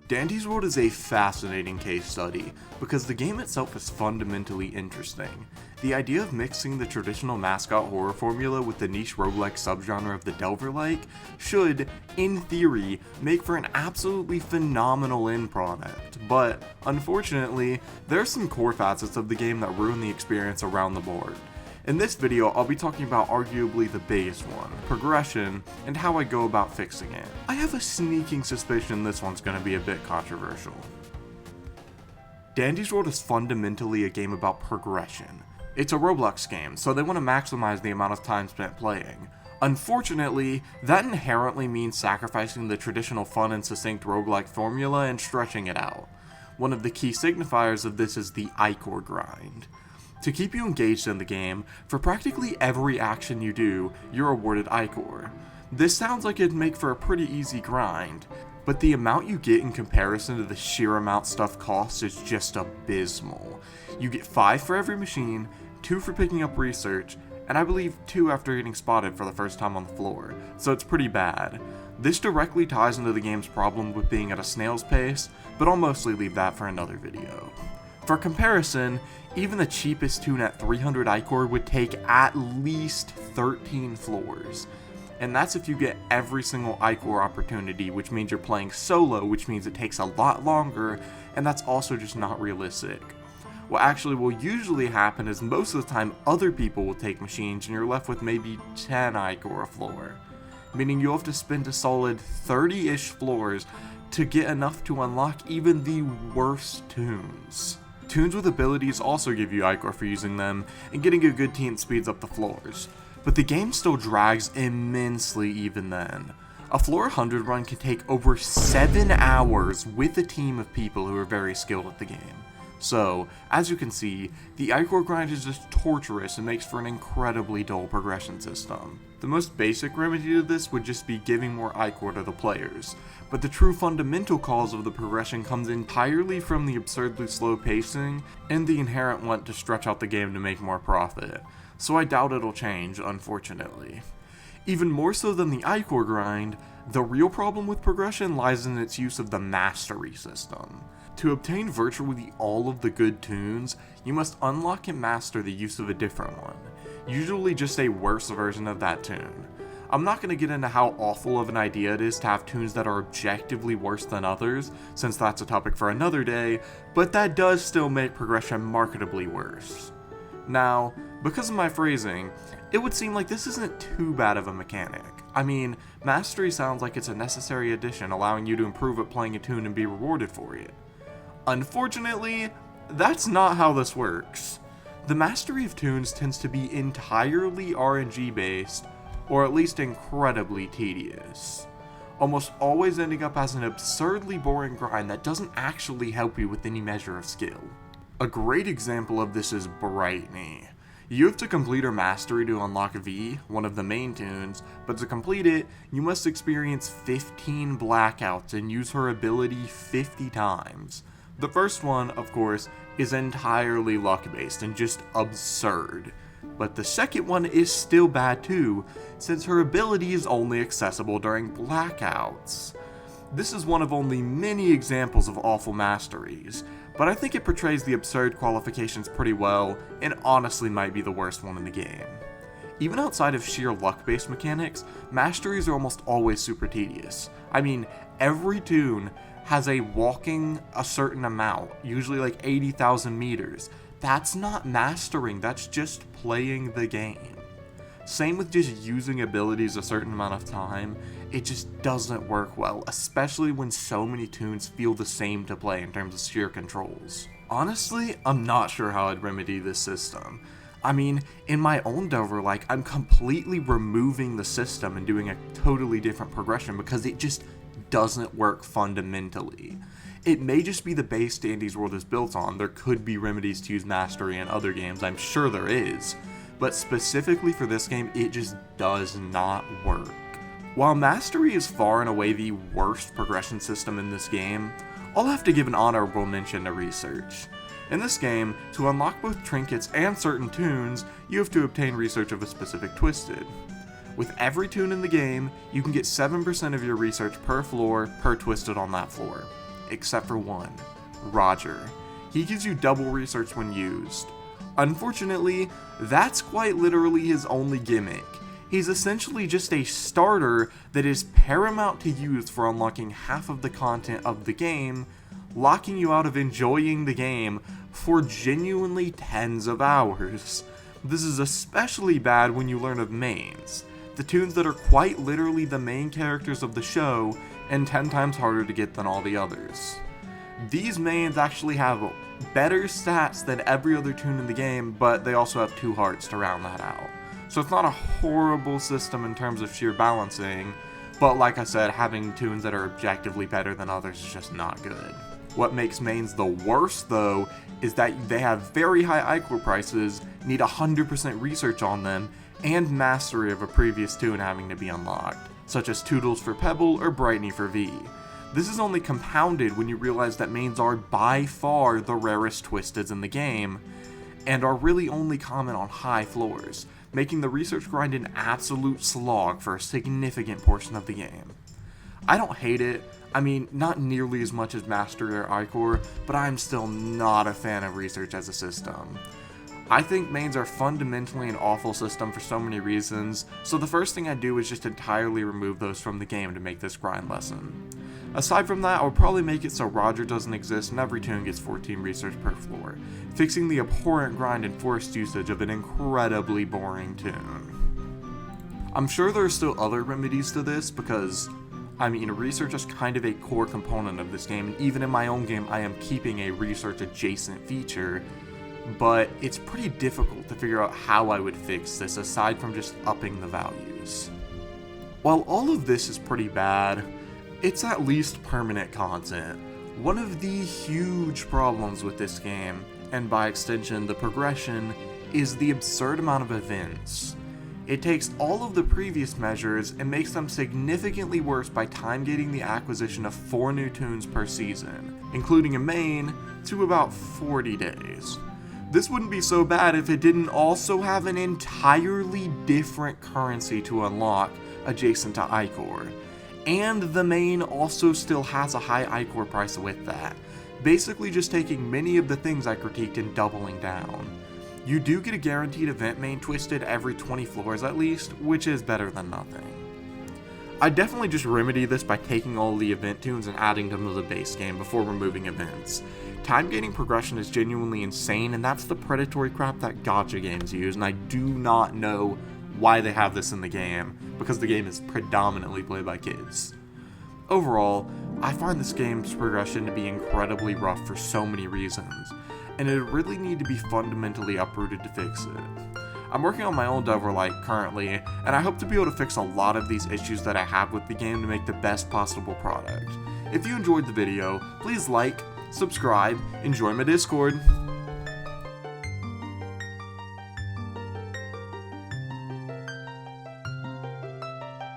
Dandy's World is a fascinating case study because the game itself is fundamentally interesting. The idea of mixing the traditional mascot horror formula with the niche roguelike subgenre of the delverlike should, in theory, make for an absolutely phenomenal end product, but unfortunately, there are some core facets of the game that ruin the experience around the board. In this video, I'll be talking about arguably the biggest one, progression, and how I go about fixing it. I have a sneaking suspicion this one's going to be a bit controversial. Dandy's World is fundamentally a game about progression. It's a Roblox game, so they want to maximize the amount of time spent playing. Unfortunately, that inherently means sacrificing the traditional fun and succinct roguelike formula and stretching it out. One of the key signifiers of this is the Icore grind. To keep you engaged in the game, for practically every action you do, you're awarded Icore. This sounds like it'd make for a pretty easy grind, but the amount you get in comparison to the sheer amount stuff costs is just abysmal. You get 5 for every machine, 2 for picking up research, and I believe 2 after getting spotted for the first time on the floor, so it's pretty bad. This directly ties into the game's problem with being at a snail's pace, but I'll mostly leave that for another video. For comparison, even the cheapest tune at 300 Icore would take at least 13 floors. And that's if you get every single Icore opportunity, which means you're playing solo, which means it takes a lot longer, and that's also just not realistic. What actually will usually happen is most of the time other people will take machines and you're left with maybe 10 Icore a floor. Meaning you'll have to spend a solid 30-ish floors to get enough to unlock even the worst tunes. Tunes with abilities also give you Icore for using them, and getting a good team speeds up the floors. But the game still drags immensely even then. A floor 100 run can take over 7 hours with a team of people who are very skilled at the game. So, as you can see, the Icore grind is just torturous and makes for an incredibly dull progression system. The most basic remedy to this would just be giving more Icore to the players, but the true fundamental cause of the progression comes entirely from the absurdly slow pacing and the inherent want to stretch out the game to make more profit, so I doubt it'll change, unfortunately. Even more so than the Icore grind, the real problem with progression lies in its use of the mastery system. To obtain virtually all of the good tunes, you must unlock and master the use of a different one, usually just a worse version of that tune. I'm not going to get into how awful of an idea it is to have tunes that are objectively worse than others, since that's a topic for another day, but that does still make progression marketably worse. Now, because of my phrasing, it would seem like this isn't too bad of a mechanic. I mean, mastery sounds like it's a necessary addition allowing you to improve at playing a tune and be rewarded for it. Unfortunately, that's not how this works. The mastery of tunes tends to be entirely RNG based, or at least incredibly tedious, almost always ending up as an absurdly boring grind that doesn't actually help you with any measure of skill. A great example of this is Brightney. You have to complete her mastery to unlock V, one of the main tunes, but to complete it, you must experience 15 blackouts and use her ability 50 times. The first one, of course, is entirely luck-based and just absurd. But the second one is still bad too, since her ability is only accessible during blackouts. This is one of only many examples of awful masteries, but I think it portrays the absurd qualifications pretty well, and honestly might be the worst one in the game. Even outside of sheer luck-based mechanics, masteries are almost always super tedious. I mean, every tune has a walking a certain amount, usually like 80,000 meters. That's not mastering, that's just playing the game. Same with just using abilities a certain amount of time, it just doesn't work well, especially when so many tunes feel the same to play in terms of sheer controls. Honestly, I'm not sure how I'd remedy this system. I mean, in my own delverlike, I'm completely removing the system and doing a totally different progression because it just doesn't work fundamentally. It may just be the base Dandy's World is built on. There could be remedies to use mastery in other games, I'm sure there is, but specifically for this game, it just does not work. While mastery is far and away the worst progression system in this game, I'll have to give an honorable mention to research. In this game, to unlock both trinkets and certain tunes, you have to obtain research of a specific twisted. With every tune in the game, you can get 7% of your research per floor per twisted on that floor. except for one, Roger. He gives you double research when used. Unfortunately, that's quite literally his only gimmick. He's essentially just a starter that is paramount to use for unlocking half of the content of the game, locking you out of enjoying the game for genuinely tens of hours. This is especially bad when you learn of mains, the toons that are quite literally the main characters of the show and 10 times harder to get than all the others. These mains actually have better stats than every other toon in the game, but they also have 2 hearts to round that out. So it's not a horrible system in terms of sheer balancing, but like I said, having toons that are objectively better than others is just not good. What makes mains the worst, though, is that they have very high Icore prices, need 100% research on them, and mastery of a previous toon having to be unlocked, such as Toodles for Pebble or Brightney for V. This is only compounded when you realize that mains are by far the rarest twisteds in the game, and are really only common on high floors, making the research grind an absolute slog for a significant portion of the game. I don't hate it. I mean, not nearly as much as Mastery or Icore, but I'm still not a fan of research as a system. I think mains are fundamentally an awful system for so many reasons, so the first thing I do is just entirely remove those from the game to make this grind lessen. Aside from that, I would probably make it so Roger doesn't exist and every toon gets 14 research per floor, fixing the abhorrent grind and forced usage of an incredibly boring toon. I'm sure there are still other remedies to this because, research is kind of a core component of this game, and even in my own game I am keeping a research adjacent feature, but it's pretty difficult to figure out how I would fix this aside from just upping the values. While all of this is pretty bad, it's at least permanent content. One of the huge problems with this game, and by extension the progression, is the absurd amount of events. It takes all of the previous measures and makes them significantly worse by time gating the acquisition of 4 new toons per season, including a main, to about 40 days. This wouldn't be so bad if it didn't also have an entirely different currency to unlock adjacent to Icore. And the main also still has a high Icore price with that, basically just taking many of the things I critiqued and doubling down. You do get a guaranteed event main twisted every 20 floors at least, which is better than nothing. I definitely just remedy this by taking all the event toons and adding them to the base game before removing events. Time gating progression is genuinely insane, and that's the predatory crap that gacha games use, and I do not know why they have this in the game, because the game is predominantly played by kids. Overall, I find this game's progression to be incredibly rough for so many reasons, and it would really need to be fundamentally uprooted to fix it. I'm working on my own delverlike currently, and I hope to be able to fix a lot of these issues that I have with the game to make the best possible product. If you enjoyed the video, please like, subscribe, and join my Discord.